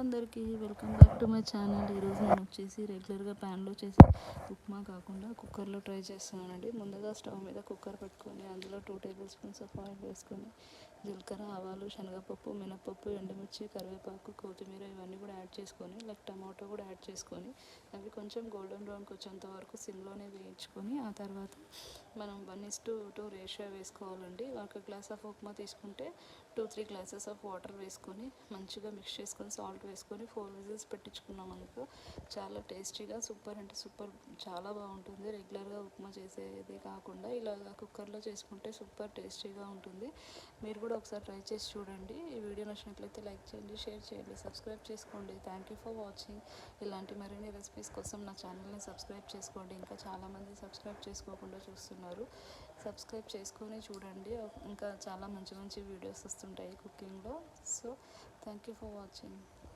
అందరికీ welcome back to my channel. ఈరోజు నేను వచ్చేసి రెగ్యులర్గా ప్యాన్లో చేసే ఉప్మా కాకుండా కుక్కర్లో ట్రై చేస్తున్నానండి. ముందుగా స్టవ్ మీద కుక్కర్ పెట్టుకొని అందులో 2 టేబుల్ స్పూన్స్ ఆఫ్ ఆయిల్ వేసుకొని జీలకర్ర, ఆవాలు, శనగపప్పు, మినపప్పు, ఎండుమిర్చి, కరివేపాకు, కొత్తిమీర ఇవన్నీ కూడా యాడ్ చేసుకొని టమాటో కూడా యాడ్ చేసుకొని అవి కొంచెం గోల్డెన్ బ్రౌన్కి వచ్చేంత వరకు సిమ్లోనే వేయించుకొని ఆ తర్వాత మనం 1:2 రేషియో వేసుకోవాలండి. 1 గ్లాస్ ఆఫ్ ఉప్మా తీసుకుంటే 2-3 గ్లాసెస్ ఆఫ్ వాటర్ వేసుకొని మంచిగా మిక్స్ చేసుకొని సాల్ట్ వేసుకొని 4 విజిల్స్ పెట్టించుకున్నాం అనుకో చాలా టేస్టీగా సూపర్ అంటే సూపర్ చాలా బాగుంటుంది. రెగ్యులర్గా ఉప్మా చేసేది కాకుండా ఇలాగా కుక్కర్లో చేసుకుంటే సూపర్ టేస్టీగా ఉంటుంది. మీరు కూడా ఒకసారి ట్రై చేసి చూడండి. ఈ వీడియో నచ్చినట్లయితే లైక్ చేయండి, షేర్ చేయండి, సబ్స్క్రైబ్ చేసుకోండి. Thank you for watching. ఇలాంటి మరిన్ని రెసిపీస్ కోసం నా ఛానల్ని సబ్స్క్రైబ్ చేసుకోండి. ఇంకా చాలామంది సబ్స్క్రైబ్ చేసుకోకుండా చూస్తున్నారు. సబ్స్క్రైబ్ చేసుకొని చూడండి. ఇంకా చాలా మంచి మంచి వీడియోస్ వస్తుంటాయి కుకింగ్లో. So thank you for watching.